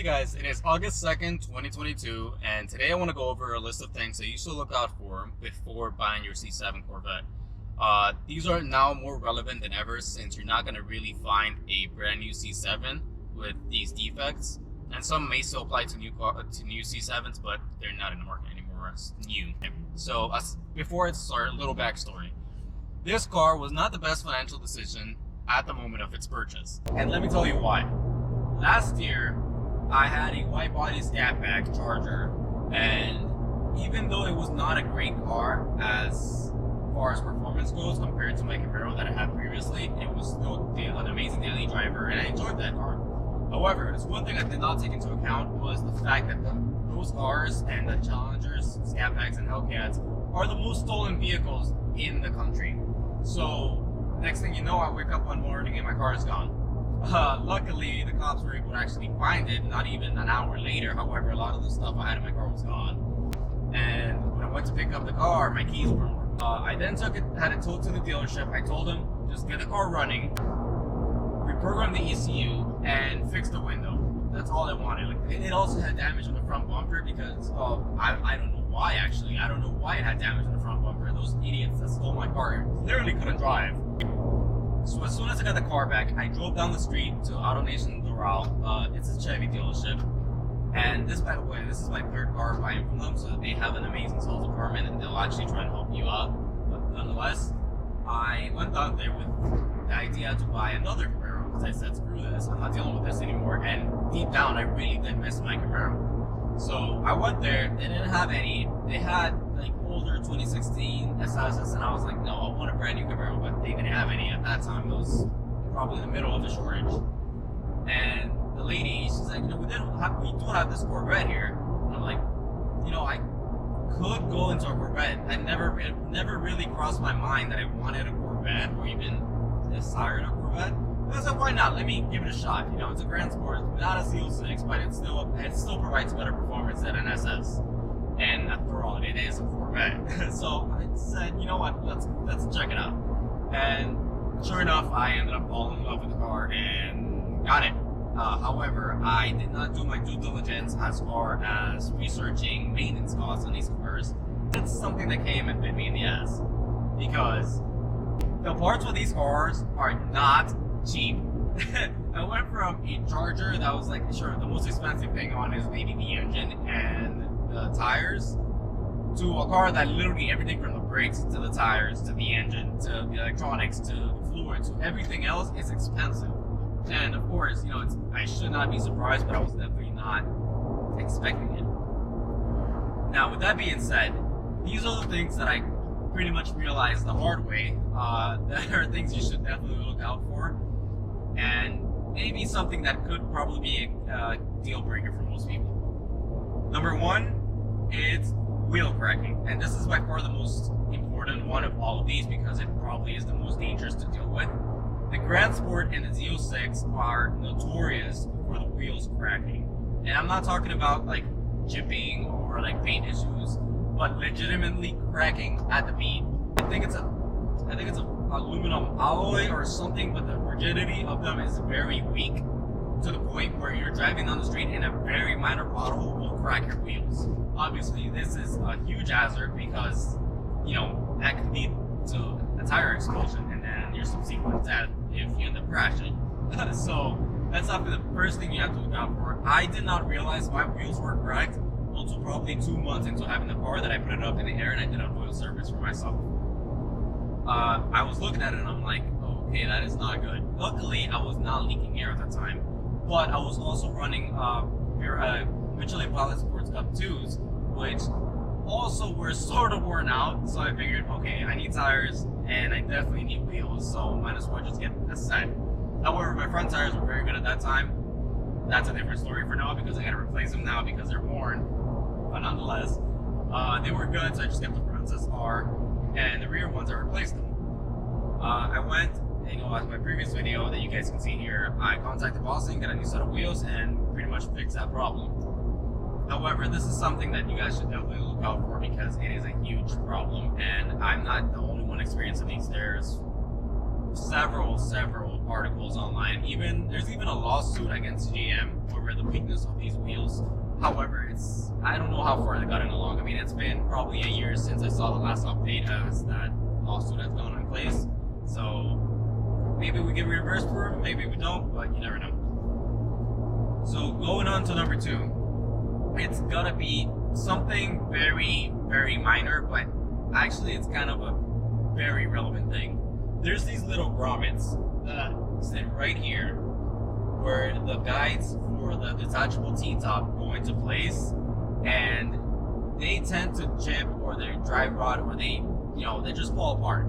Hey guys, it is August 2nd, 2022, and today I want to go over a list of things that you should look out for before buying your C7 Corvette. These are now more relevant than ever since you're not going to really find a brand new C7 with these defects, and some may still apply to new C7s, but they're not in the market anymore. It's new. So before I start, a little backstory. This car was not the best financial decision at the moment of its purchase, and let me tell you why. Last year, I had a wide body Snapback Charger, and even though it was not a great car as far as performance goes compared to my Camaro that I had previously, it was still an amazing daily driver, and I enjoyed that car. However, there's one thing I did not take into account was the fact that those cars and the Challengers, Snapbacks, and Hellcats are the most stolen vehicles in the country. So next thing you know, I wake up one morning and my car is gone. Luckily, the cops were able to actually find it not even an hour later. However, a lot of the stuff I had in my car was gone. And when I went to pick up the car, my keys weren't working. I then had it towed to the dealership. I told them, just get the car running, reprogram the ECU, and fix the window. That's all I wanted. It also had damage on the front bumper because I don't know why actually. I don't know why it had damage on the front bumper. Those idiots that stole my car literally couldn't drive. So as soon as I got the car back, I drove down the street to AutoNation Doral. It's a Chevy dealership. And this, by the way, this is my third car buying from them, so they have an amazing sales department and they'll actually try and help you out. But nonetheless, I went down there with the idea to buy another Camaro because I said, screw this, I'm not dealing with this anymore. And deep down, I really did miss my Camaro. So I went there, they didn't have any. They had like older 2016 SSs, and I was like, no, I want a brand new Camaro, but they didn't have any at that time. It was probably in the middle of the shortage. And the lady, she's like, we do have this Corvette here. And I'm like, I could go into a Corvette. It never really crossed my mind that I wanted a Corvette or even desired a Corvette. I was like, why not? Let me give it a shot. It's a Grand Sport, not a CO6, but it still provides better performance than an SS. And after all, it is a Corvette. So I said, you know what? Let's check it out. And sure enough, I ended up falling in love with the car and got it. However, I did not do my due diligence as far as researching maintenance costs on these cars. It's something that came and bit me in the ass because the parts for these cars are not cheap. I went from a Charger that was like, sure, the most expensive thing on is maybe the engine and the tires, to a car that literally everything from the brakes to the tires to the engine to the electronics to the fluid to everything else is expensive. And of course, I should not be surprised, but I was definitely not expecting it. Now, with that being said, these are the things that I pretty much realized the hard way. That are things you should definitely look out for, and maybe something that could probably be a deal breaker for most people. Number one, it's wheel cracking, and this is by far the most important one of all of these because it probably is the most dangerous to deal with. The Grand Sport and the Z06 are notorious for the wheels cracking, and I'm not talking about like chipping or like paint issues, but legitimately cracking at the bead. I think it's a aluminum alloy or something, but the rigidity of them is very weak to the point where you're driving down the street and a very minor pothole will crack your wheels. Obviously, this is a huge hazard because, that could lead to a tire explosion and then your subsequent death if you end up crashing. So that's the first thing you have to look out for. I did not realize my wheels were cracked until probably 2 months into having the car that I put it up in the air and I did an oil service for myself. I was looking at it and I'm like, okay, that is not good. Luckily, I was not leaking air at the time, but I was also running Michelin Pilot Sports Cup 2s, which also were sort of worn out. So I figured, okay, I need tires and I definitely need wheels, so might as well just get a set. However, my front tires were very good at that time. That's a different story for now because I gotta replace them now because they're worn. But nonetheless, they were good, so I just kept the fronts as are. And the rear ones, I replaced them. I went, as my previous video that you guys can see here, I contacted Boston, got a new set of wheels, and pretty much fixed that problem. However, this is something that you guys should definitely look out for because it is a huge problem, and I'm not the only one experiencing these. There's several articles online. There's even a lawsuit against GM over the weakness of these wheels. However, I don't know how far they've gotten along. I mean, it's been probably a year since I saw the last update as that lawsuit has gone in place. So maybe we get reimbursed for them, maybe we don't, but you never know. So going on to number 2, it's gotta be something very, very minor, but actually it's kind of a very relevant thing. There's these little grommets that sit right here where the guides for the detachable T-top go into place, and they tend to chip or they drive rot or they just fall apart.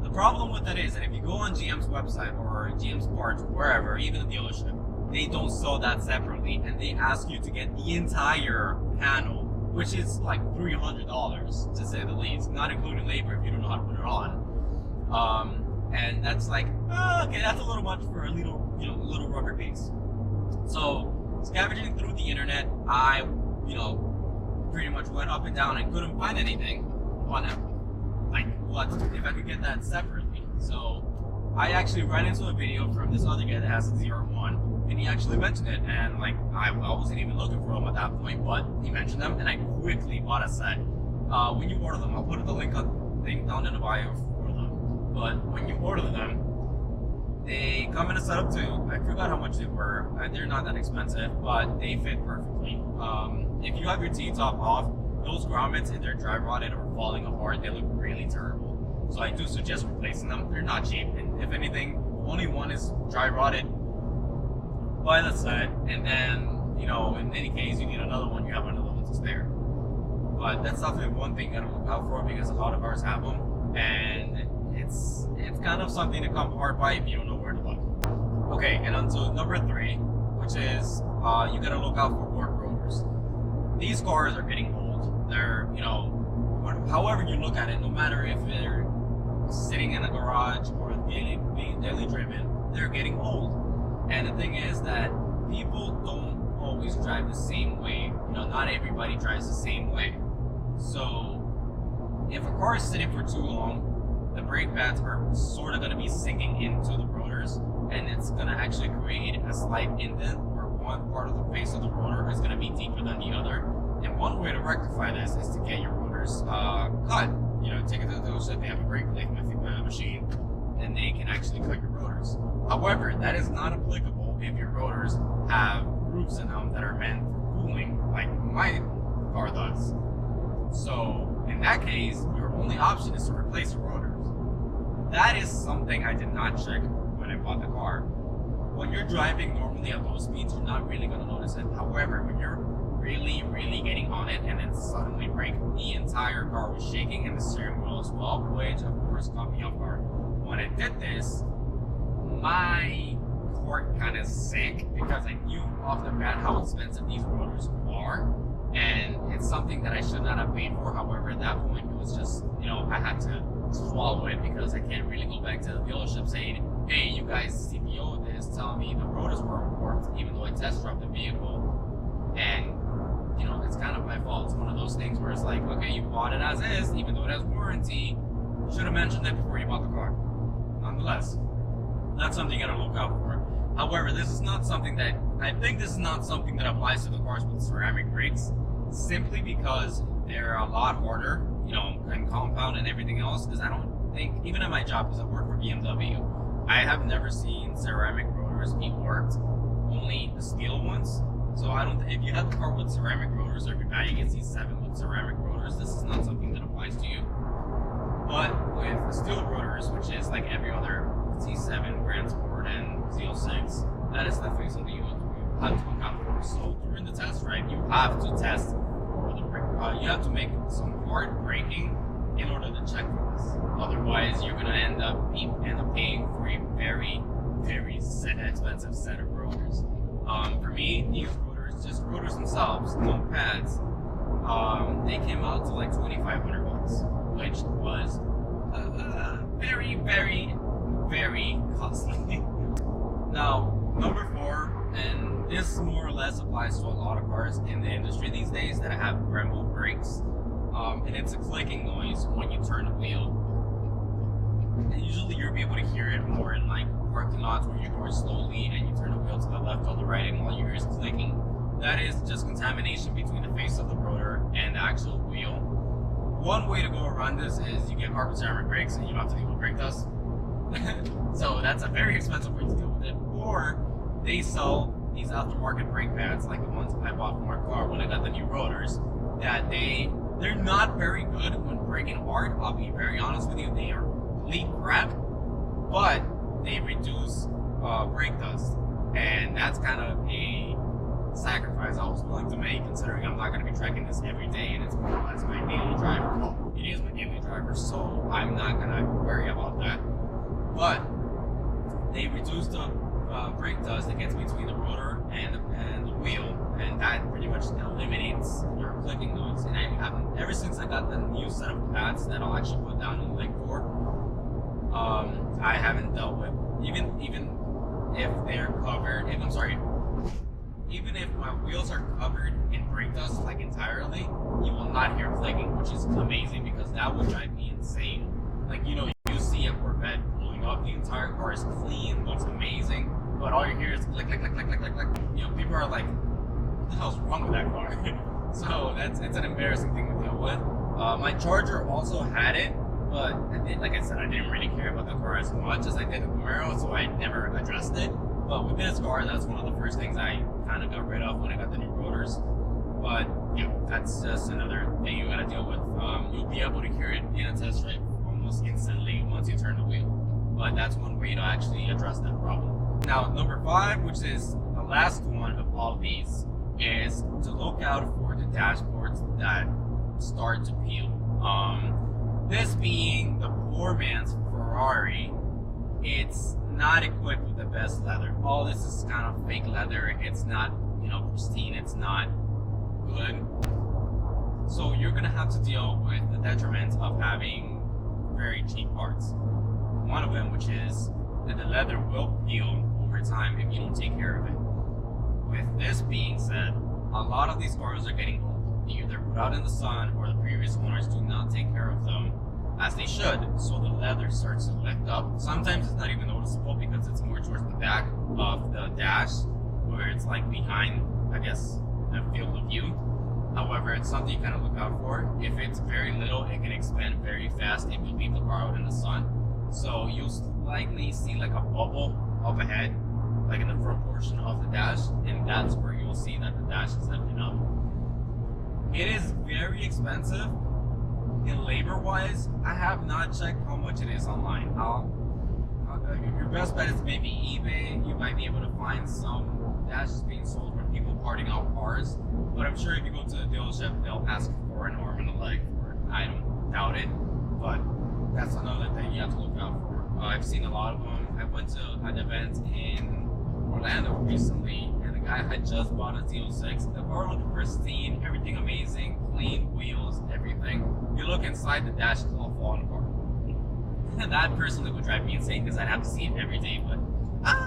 The problem with that is that if you go on GM's website or GM's parts, wherever, even the dealership, they don't sell that separately, and they ask you to get the entire panel, which is like $300 to say the least, not including labor if you don't know how to put it on. And that's like, okay, that's a little much for a little rubber piece. So scavenging through the internet, I pretty much went up and down and couldn't find anything on it. Like, what if I could get that separately? So I actually ran into a video from this other guy that has a 01, and he actually mentioned it, and like I wasn't even looking for them at that point, but he mentioned them, and I quickly bought a set. When you order them, I'll put the link down in the bio for them. But when you order them, they come in a setup too. I forgot how much they were. They're not that expensive, but they fit perfectly. If you have your T-top off, those grommets, if they're dry rotted or falling apart, they look really terrible. So I do suggest replacing them. They're not cheap, and if anything, only one is dry rotted, buy the set, and then in any case you need another one, you have another one to spare. But that's definitely one thing you gotta look out for, because a lot of cars have them, and it's kind of something to come hard by if you don't know where to look. Okay, and on to number 3, which is you gotta look out for warped rotors. These cars are getting old. They're, however you look at it, no matter if they're sitting in a garage or being daily driven, they're getting old. And the thing is that people don't always drive the same way. Not everybody drives the same way. So if a car is sitting for too long, the brake pads are sort of going to be sinking into the rotors, and it's going to actually create a slight indent where one part of the face of the rotor is going to be deeper than the other. And one way to rectify this is to get your rotors cut. Take it to the dealership, they have a brake plate machine, and they can actually cut your rotors. However, that is not applicable if your rotors have grooves in them that are meant for cooling, like my car does. So in that case, your only option is to replace the rotors. That is something I did not check when I bought the car. When you're driving normally at low speeds, you're not really going to notice it. However, when you're really, really getting on it and then suddenly brake, the entire car was shaking, and the steering wheel as well, which of course caught me off guard. When I did this, my heart kind of sank, because I knew off the bat how expensive these rotors are, and it's something that I should not have paid for. However, at that point, it was just, I had to swallow it, because I can't really go back to the dealership saying, hey, you guys CPO'd this, telling me the rotors were warped, even though I test drove the vehicle. And it's kind of my fault. It's one of those things where it's like, okay, you bought it as is, even though it has warranty. You should have mentioned it before you bought the car. Nonetheless, that's something you gotta look out for. However, this is not something that applies to the cars with ceramic brakes, simply because they're a lot harder, and compound and everything else. Because I don't think, even at my job, because I work for BMW, I have never seen ceramic rotors be warped, only the steel ones. So if you have a car with ceramic rotors, or if you're buying a C7 with ceramic rotors, this is not something that applies to you. But with steel rotors, which is like every other C7, Grand Sport, and Z06, that is definitely something you have to look out for. So during the test drive, you have to test for the brake. You have to make some hard braking in order to check for this. Otherwise, you're going to end up paying for a very, very expensive set of rotors. For me, these rotors, just rotors themselves, no pads, they came out to like $2,500, which was very, very, very costly. Now, number 4, and this more or less applies to a lot of cars in the industry these days that have Brembo brakes, and it's a clicking noise when you turn the wheel. And usually you'll be able to hear it more in like parking lots where you're going slowly and you turn the wheel to the left or the right and all you hear is clicking. That is just contamination between the face of the rotor and the actual wheel. One way to go around this is you get carbon ceramic brakes and you don't have to deal with brake dust. So that's a very expensive way to deal with it. Or they sell these aftermarket brake pads, like the ones I bought for my car when I got the new rotors, that they're not very good when braking hard. I'll be very honest with you, they are complete crap, but they reduce brake dust, and that's kind of a sacrifice I was willing to make, considering I'm not going to be tracking this every day, and it's more or less my daily driver. It is my daily driver, so I'm not going to worry about that. But they reduce the brake dust that gets between the rotor and the wheel, and that pretty much eliminates your clicking noise. And I haven't, ever since I got the new set of pads that I'll actually put down in the link for, I haven't dealt with, even if they're covered, even if my wheels are covered in brake dust like entirely, you will not hear clicking, which is amazing because that would drive me insane. Like, you see a Corvette pulling up, the entire car is clean, looks amazing, but all you hear is click, click, click, click, click, click, click. People are like, what the hell's wrong with that car? So it's an embarrassing thing to deal with. My Charger also had it, but like I said, I didn't really care about the car as much as I did the Camaro, so I never addressed it. But with this car, that's one of the first things I kind of got rid of when I got the new rotors. But yeah, that's just another thing you gotta deal with. You'll be able to hear it in a test drive almost instantly once you turn the wheel. But that's one way to actually address that problem. Now, number 5, which is the last one of all these, is to look out for the dashboards that start to peel. This being the poor man's Ferrari, it's not equipped with the best leather. All this is kind of fake leather. It's not, pristine. It's not good. So you're gonna have to deal with the detriments of having very cheap parts. One of them, which is that the leather will peel over time if you don't take care of it. With this being said, a lot of these cars are getting old. They either put out in the sun or the previous owners do not take care of them as they should, so the leather starts to lift up. Sometimes it's not even noticeable because it's more towards the back of the dash, where it's like behind, I guess, the field of view. However, it's something you kind of look out for. If it's very little, it can expand very fast if you leave the car out in the sun. So you'll likely see like a bubble up ahead, like in the front portion of the dash, and that's where you'll see that the dash is lifting up. It is very expensive. In labor-wise, I have not checked how much it is online. Your best bet is maybe eBay. You might be able to find some dashes being sold from people parting out cars. But I'm sure if you go to the dealership, they'll ask for an arm and a leg for it. I don't doubt it, but that's another thing you have to look out for. I've seen a lot of them. I went to an event in Orlando recently, and the guy had just bought a Z06. The car looked pristine, everything amazing, clean wheels, everything. You look inside, the dash is all falling apart. That personally would drive me insane because I'd have to see it every day, but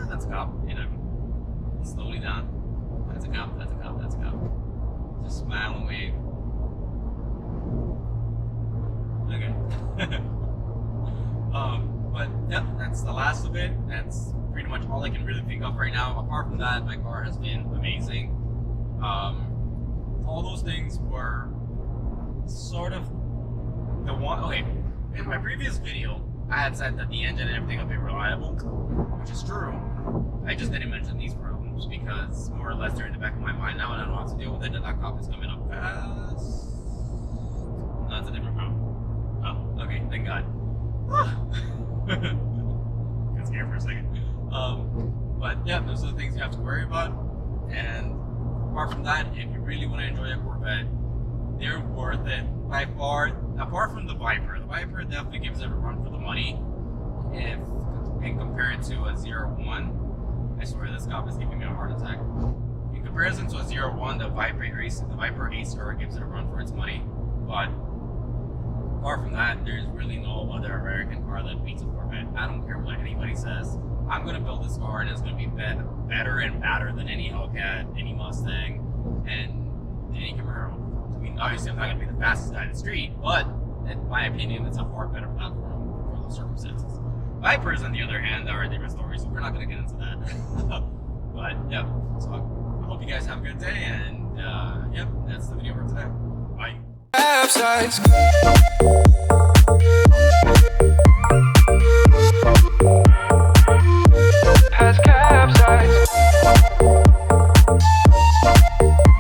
that's a cop, slowly down. That's a cop, that's a cop, that's a cop. Just smile and wave. Okay. But yeah, that's the last of it. That's pretty much all I can really think of right now. Apart from that, my car has been amazing. All those things were sort of the one. Okay, in my previous video, I had said that the engine and everything would be reliable, which is true. I just didn't mention these problems because more or less they're in the back of my mind now, and I don't have to deal with it. And that cop is coming up fast. No, it's a different problem. Oh, okay, thank God. Got scared for a second. But yeah, those are the things you have to worry about. And apart from that, if you really want to enjoy a Corvette, they're worth it by far. Apart from the Viper definitely gives it a run for the money. If and compare it to a 01, I swear this cop is giving me a heart attack. In comparison to a 01, the Viper Acer gives it a run for its money. But apart from that, there's really no other American car that beats a Corvette. I don't care what anybody says. I'm going to build this car and it's going to be better and badder than any Hellcat, any Mustang, and any Camaro. I mean, obviously I'm not going to be the fastest guy in the street, but in my opinion, it's a far better platform for those circumstances. Vipers, on the other hand, are a different story, so we're not going to get into that. But, yeah, so I hope you guys have a good day, and, yeah, that's the video for today. Bye.